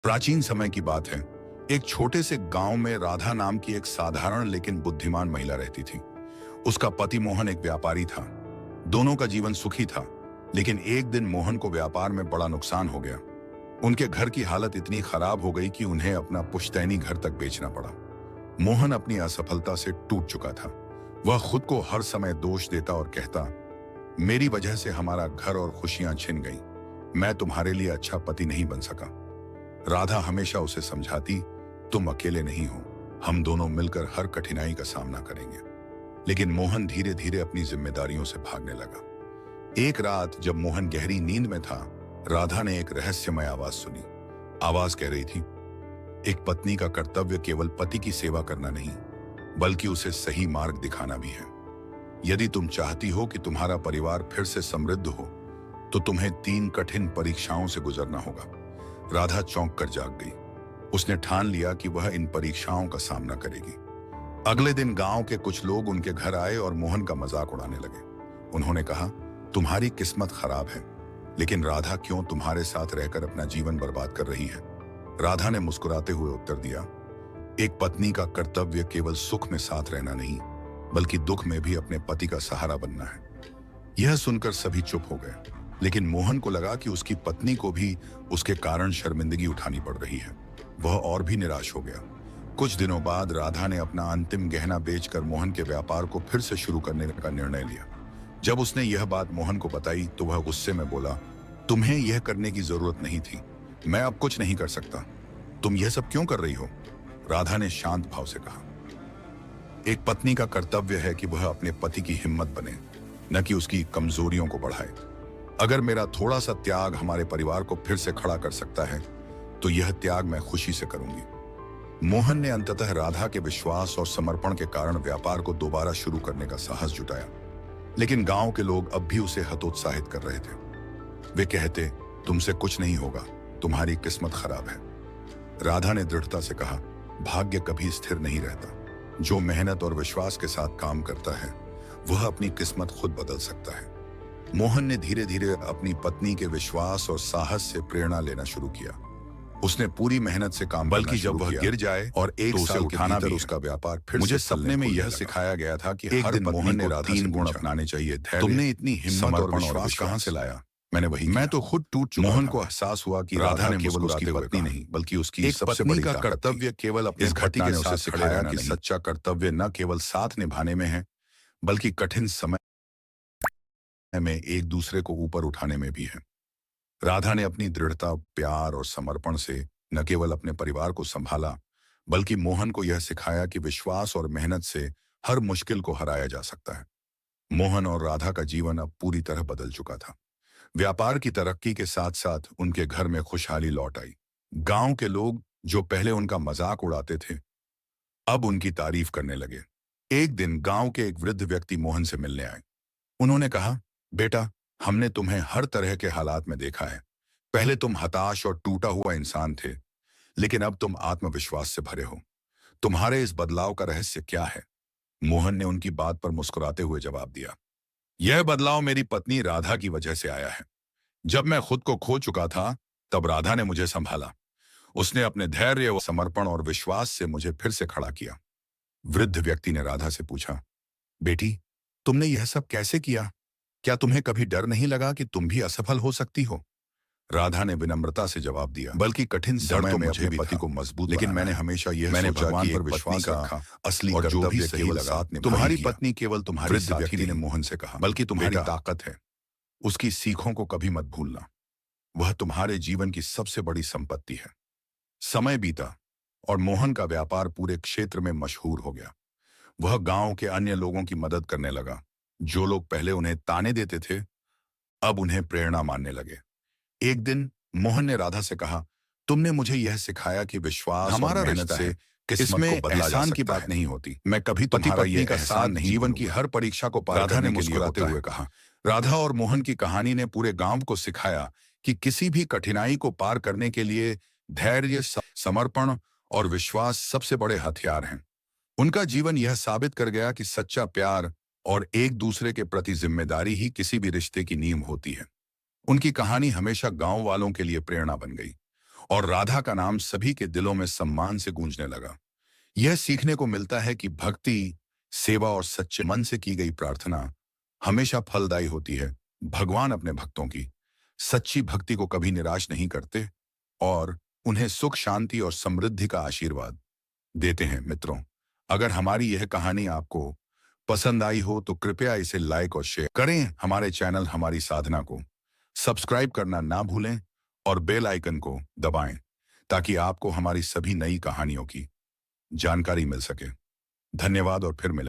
प्राचीन समय की बात है। एक छोटे से गांव में राधा नाम की एक साधारण लेकिन बुद्धिमान महिला रहती थी। उसका पति मोहन एक व्यापारी था। दोनों का जीवन सुखी था, लेकिन एक दिन मोहन को व्यापार में बड़ा नुकसान हो गया। उनके घर की हालत इतनी खराब हो गई कि उन्हें अपना पुश्तैनी घर तक बेचना पड़ा। मोहन अपनी असफलता से टूट चुका था। वह खुद को हर समय दोष देता और कहता, मेरी वजह से हमारा घर और खुशियां छिन गईं। मैं तुम्हारे लिए अच्छा पति नहीं बन सका। राधा हमेशा उसे समझाती, तुम अकेले नहीं हो, हम दोनों मिलकर हर कठिनाई का सामना करेंगे। लेकिन मोहन धीरे धीरे अपनी जिम्मेदारियों से भागने लगा। एक रात जब मोहन गहरी नींद में था, राधा ने एक रहस्यमय आवाज सुनी। आवाज कह रही थी, एक पत्नी का कर्तव्य केवल पति की सेवा करना नहीं, बल्कि उसे सही मार्ग दिखाना भी है। यदि तुम चाहती हो कि तुम्हारा परिवार फिर से समृद्ध हो, तो तुम्हें 3 कठिन परीक्षाओं से गुजरना होगा। राधा चौंक कर जाग गई। उसने ठान लिया कि वह इन परीक्षाओं का सामना करेगी। अगले दिन गांव के कुछ लोग उनके घर आए और मोहन का मजाक उड़ाने लगे। उन्होंने कहा, तुम्हारी किस्मत खराब है, लेकिन राधा क्यों तुम्हारे साथ रहकर अपना जीवन बर्बाद कर रही है? राधा ने मुस्कुराते हुए उत्तर दिया, एक पत्नी का कर्तव्य केवल सुख में साथ रहना नहीं, बल्कि दुख में भी अपने पति का सहारा बनना है। यह सुनकर सभी चुप हो गए, लेकिन मोहन को लगा कि उसकी पत्नी को भी उसके कारण शर्मिंदगी उठानी पड़ रही है। वह और भी निराश हो गया। कुछ दिनों बाद राधा ने अपना अंतिम गहना बेचकर मोहन के व्यापार को फिर से शुरू करने का निर्णय लिया। जब उसने यह बात मोहन को बताई तो वह गुस्से में बोला, तुम्हें यह करने की जरूरत नहीं थी, मैं अब कुछ नहीं कर सकता। तुम यह सब क्यों कर रही हो? राधा ने शांत भाव से कहा, एक पत्नी का कर्तव्य है कि वह अपने पति की हिम्मत बने, न कि उसकी कमजोरियों को बढ़ाए। अगर मेरा थोड़ा सा त्याग हमारे परिवार को फिर से खड़ा कर सकता है, तो यह त्याग मैं खुशी से करूंगी। मोहन ने अंततः राधा के विश्वास और समर्पण के कारण व्यापार को दोबारा शुरू करने का साहस जुटाया। लेकिन गांव के लोग अब भी उसे हतोत्साहित कर रहे थे। वे कहते, तुमसे कुछ नहीं होगा, तुम्हारी किस्मत खराब है। राधा ने दृढ़ता से कहा, भाग्य कभी स्थिर नहीं रहता। जो मेहनत और विश्वास के साथ काम करता है, वह अपनी किस्मत खुद बदल सकता है। मोहन ने धीरे धीरे अपनी पत्नी के विश्वास और साहस से प्रेरणा लेना शुरू किया। उसने पूरी मेहनत से काम, बल्कि जब वह गिर जाए और एक साल उठाना भी उसका व्यापार फिर मुझे सपने में यह सिखाया गया था कि एक दिन मोहन ने राधा 3 गुण अपनाने चाहिए, धैर्य, तुमने इतनी हिम्मत और विश्वास कहां से लाया? मैंने वही, मैं तो खुद टूट चुका। मोहन को एहसास हुआ कि राधा ने केवल उसकी पत्नी नहीं, बल्कि उसकी एक पत्नी का कर्तव्य केवल अपने पति के साथ सिखाया कि सच्चा कर्तव्य न केवल साथ निभाने में है, बल्कि कठिन समय में एक दूसरे को ऊपर उठाने में भी है। राधा ने अपनी दृढ़ता, प्यार और समर्पण से न केवल अपने परिवार को संभाला, बल्कि मोहन को यह सिखाया कि विश्वास और मेहनत से हर मुश्किल को हराया जा सकता है। मोहन और राधा का जीवन अब पूरी तरह बदल चुका था। व्यापार की तरक्की के साथ साथ उनके घर में खुशहाली लौट आई। गांव के लोग जो पहले उनका मजाक उड़ाते थे, अब उनकी तारीफ करने लगे। एक दिन गांव के एक वृद्ध व्यक्ति मोहन से मिलने आए। उन्होंने कहा, बेटा, हमने तुम्हें हर तरह के हालात में देखा है। पहले तुम हताश और टूटा हुआ इंसान थे, लेकिन अब तुम आत्मविश्वास से भरे हो। तुम्हारे इस बदलाव का रहस्य क्या है? मोहन ने उनकी बात पर मुस्कुराते हुए जवाब दिया, यह बदलाव मेरी पत्नी राधा की वजह से आया है। जब मैं खुद को खो चुका था, तब राधा ने मुझे संभाला। उसने अपने धैर्य, समर्पण और विश्वास से मुझे फिर से खड़ा किया। वृद्ध व्यक्ति ने राधा से पूछा, बेटी, तुमने यह सब कैसे किया? क्या तुम्हें कभी डर नहीं लगा कि तुम भी असफल हो सकती हो? राधा ने विनम्रता से जवाब दिया, बल्कि कठिन समय में अपने पति को मजबूत, लेकिन मैंने हमेशा यह सोचा कि पर विश्वास रखा, असली और जो भी सही लगा। तुम्हारी पत्नी केवल तुम्हारी साथी नहीं, ने मोहन से कहा, बल्कि तुम्हारी ताकत है। उसकी सीखों को कभी मत भूलना। वह तुम्हारे जीवन की सबसे बड़ी संपत्ति है। समय बीता और मोहन का व्यापार पूरे क्षेत्र में मशहूर हो गया। वह गांव के अन्य लोगों की मदद करने लगा। जो लोग पहले उन्हें ताने देते थे, अब उन्हें प्रेरणा मानने लगे। एक दिन मोहन ने राधा से कहा, तुमने मुझे यह सिखाया कि विश्वास हमारा रिश्ता से किस्मत को बदला जा सकता की बात नहीं होती। मैं कभी तुम्हारा ये का साथ नहीं, जीवन की हर परीक्षा को पार करने के लिए होते हुए कहा। राधा और मोहन की कहानी ने पूरे गांव को सिखाया कि किसी भी कठिनाई को पार करने के लिए धैर्य, समर्पण और विश्वास सबसे बड़े हथियार हैं। उनका जीवन यह साबित कर गया कि सच्चा प्यार और एक दूसरे के प्रति जिम्मेदारी ही किसी भी रिश्ते की नींव होती है। उनकी कहानी हमेशा गांव वालों के लिए प्रेरणा बन गई और राधा का नाम सभी के दिलों में सम्मान से गूंजने लगा। यह सीखने को मिलता है कि भक्ति, सेवा और सच्चे मन से की गई प्रार्थना हमेशा फलदायी होती है। भगवान अपने भक्तों की सच्ची भक्ति को कभी निराश नहीं करते और उन्हें सुख, शांति और समृद्धि का आशीर्वाद देते हैं। मित्रों, अगर हमारी यह कहानी आपको पसंद आई हो तो कृपया इसे लाइक और शेयर करें। हमारे चैनल हमारी साधना को सब्सक्राइब करना ना भूलें और बेल आइकन को दबाएं ताकि आपको हमारी सभी नई कहानियों की जानकारी मिल सके। धन्यवाद और फिर मिलें।